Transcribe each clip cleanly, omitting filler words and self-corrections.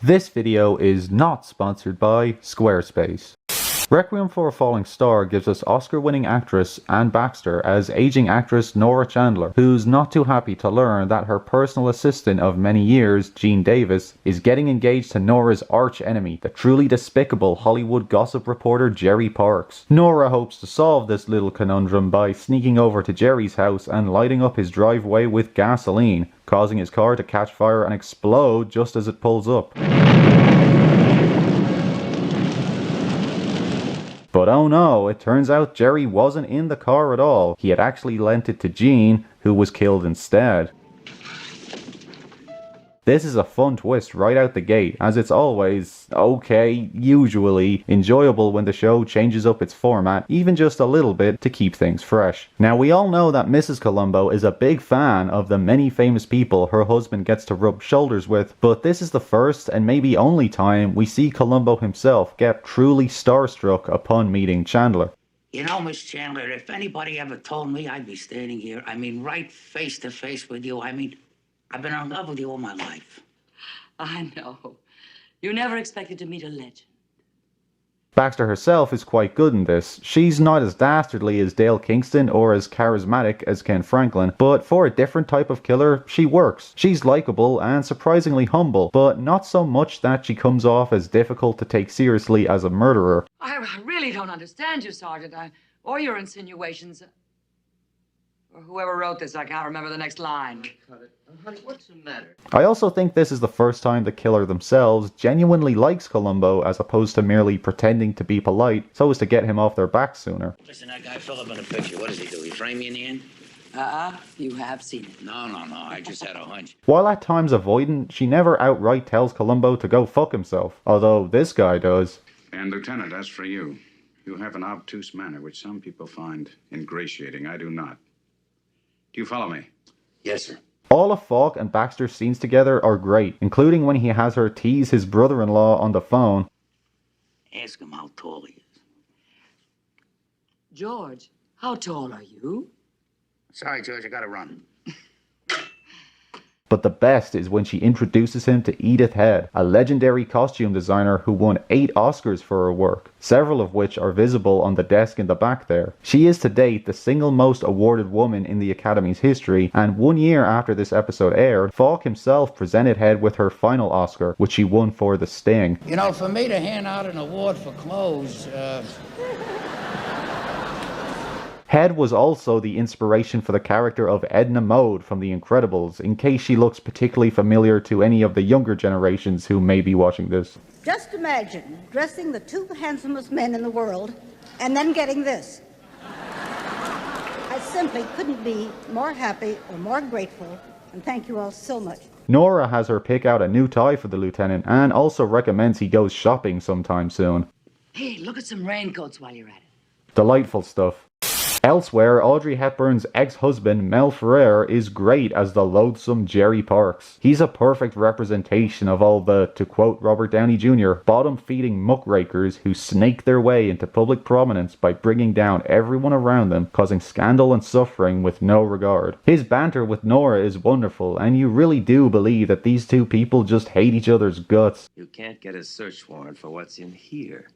This video is not sponsored by Squarespace. Requiem for a Falling Star gives us Oscar-winning actress Anne Baxter as aging actress Nora Chandler, who's not too happy to learn that her personal assistant of many years, Jean Davis, is getting engaged to Nora's arch-enemy, the truly despicable Hollywood gossip reporter Jerry Parks. Nora hopes to solve this little conundrum by sneaking over to Jerry's house and lighting up his driveway with gasoline, causing his car to catch fire and explode just as it pulls up. But oh no, it turns out Jerry wasn't in the car at all. He had actually lent it to Jean, who was killed instead. This is a fun twist right out the gate, as it's always, okay, usually, enjoyable when the show changes up its format, even just a little bit, to keep things fresh. Now we all know that Mrs. Columbo is a big fan of the many famous people her husband gets to rub shoulders with, but this is the first and maybe only time we see Columbo himself get truly starstruck upon meeting Chandler. You know, Miss Chandler, if anybody ever told me I'd be standing here, right face to face with you, I've been in love with you all my life. I know. You never expected to meet a legend. Baxter herself is quite good in this. She's not as dastardly as Dale Kingston or as charismatic as Ken Franklin, but for a different type of killer, she works. She's likable and surprisingly humble, but not so much that she comes off as difficult to take seriously as a murderer. I really don't understand you, Sergeant, or your insinuations. Or whoever wrote this, I can't remember the next line. Cut it. Honey, what's the matter? I also think this is the first time the killer themselves genuinely likes Columbo as opposed to merely pretending to be polite so as to get him off their back sooner. Listen, that guy Philip in the picture, what does he do? He frame you in the end? You have seen it. No, I just had a hunch. While at times avoidant, she never outright tells Columbo to go fuck himself, although this guy does. And Lieutenant, as for you, you have an obtuse manner which some people find ingratiating. I do not. Do you follow me? Yes, sir. All of Falk and Baxter's scenes together are great, including when he has her tease his brother-in-law on the phone. Ask him how tall he is. George, how tall are you? Sorry, George, I gotta run. But the best is when she introduces him to Edith Head, a legendary costume designer who won 8 Oscars for her work, several of which are visible on the desk in the back there. She is to date the single most awarded woman in the Academy's history, and 1 year after this episode aired, Falk himself presented Head with her final Oscar, which she won for The Sting. You know, for me to hand out an award for clothes, Head was also the inspiration for the character of Edna Mode from The Incredibles, in case she looks particularly familiar to any of the younger generations who may be watching this. Just imagine dressing the 2 handsomest men in the world and then getting this. I simply couldn't be more happy or more grateful, and thank you all so much. Nora has her pick out a new tie for the lieutenant and also recommends he goes shopping sometime soon. Hey, look at some raincoats while you're at it. Delightful stuff. Elsewhere, Audrey Hepburn's ex-husband Mel Ferrer is great as the loathsome Jerry Parks. He's a perfect representation of all the, to quote Robert Downey Jr., bottom-feeding muckrakers who snake their way into public prominence by bringing down everyone around them, causing scandal and suffering with no regard. His banter with Nora is wonderful, and you really do believe that these two people just hate each other's guts. You can't get a search warrant for what's in here.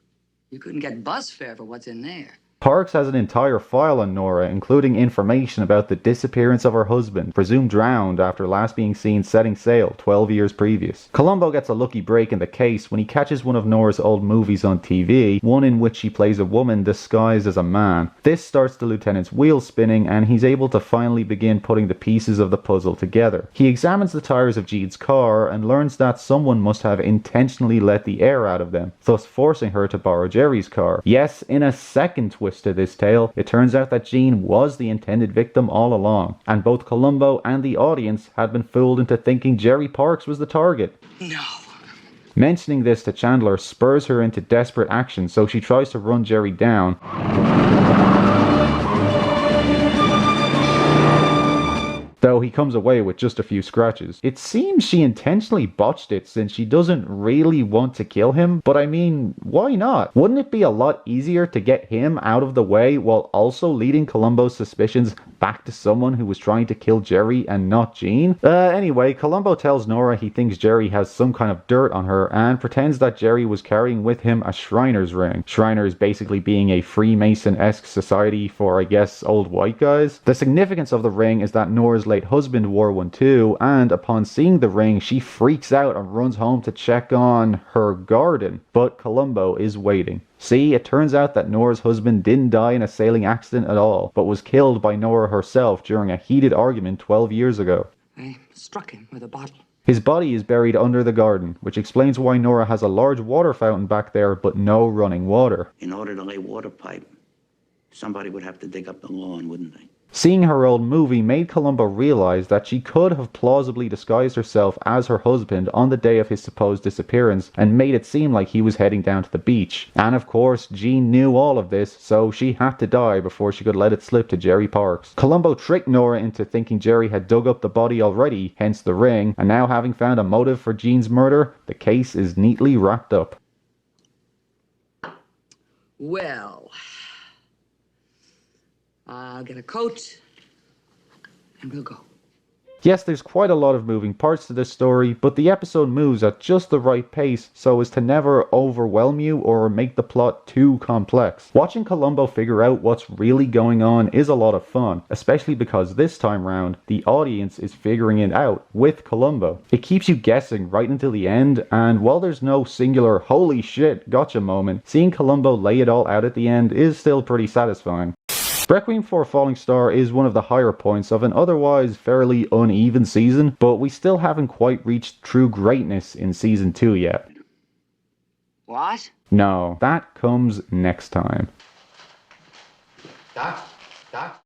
You couldn't get bus fare for what's in there. Parks has an entire file on Nora, including information about the disappearance of her husband, presumed drowned after last being seen setting sail 12 years previous. Columbo gets a lucky break in the case when he catches one of Nora's old movies on TV, one in which she plays a woman disguised as a man. This starts the lieutenant's wheels spinning, and he's able to finally begin putting the pieces of the puzzle together. He examines the tires of Jean's car and learns that someone must have intentionally let the air out of them, thus forcing her to borrow Jerry's car. Yes, in a second twist to this tale, it turns out that Jean was the intended victim all along, and both Columbo and the audience had been fooled into thinking Jerry Parks was the target. No. Mentioning this to Chandler spurs her into desperate action, so she tries to run Jerry down. though he comes away with just a few scratches. It seems she intentionally botched it since she doesn't really want to kill him, but I mean, why not? Wouldn't it be a lot easier to get him out of the way while also leading Columbo's suspicions back to someone who was trying to kill Jerry and not Jean? Anyway, Columbo tells Nora he thinks Jerry has some kind of dirt on her and pretends that Jerry was carrying with him a Shriner's ring. Shriners basically being a Freemason-esque society for, I guess, old white guys. The significance of the ring is that Nora's late husband wore one too, and upon seeing the ring, she freaks out and runs home to check on her garden. But Columbo is waiting. See, it turns out that Nora's husband didn't die in a sailing accident at all, but was killed by Nora herself during a heated argument 12 years ago. I struck him with a bottle. His body is buried under the garden, which explains why Nora has a large water fountain back there but no running water. In order to lay water pipe, somebody would have to dig up the lawn, wouldn't they? Seeing her old movie made Columbo realize that she could have plausibly disguised herself as her husband on the day of his supposed disappearance and made it seem like he was heading down to the beach. And of course, Jean knew all of this, so she had to die before she could let it slip to Jerry Parks. Columbo tricked Nora into thinking Jerry had dug up the body already, hence the ring, and now having found a motive for Jean's murder, the case is neatly wrapped up. Well, I'll get a coat and we'll go. Yes, there's quite a lot of moving parts to this story, but the episode moves at just the right pace so as to never overwhelm you or make the plot too complex. Watching Columbo figure out what's really going on is a lot of fun, especially because this time round, the audience is figuring it out with Columbo. It keeps you guessing right until the end, and while there's no singular holy shit gotcha moment, seeing Columbo lay it all out at the end is still pretty satisfying. Requiem for a Falling Star is one of the higher points of an otherwise fairly uneven season, but we still haven't quite reached true greatness in season 2 yet. What? No, that comes next time. Doc?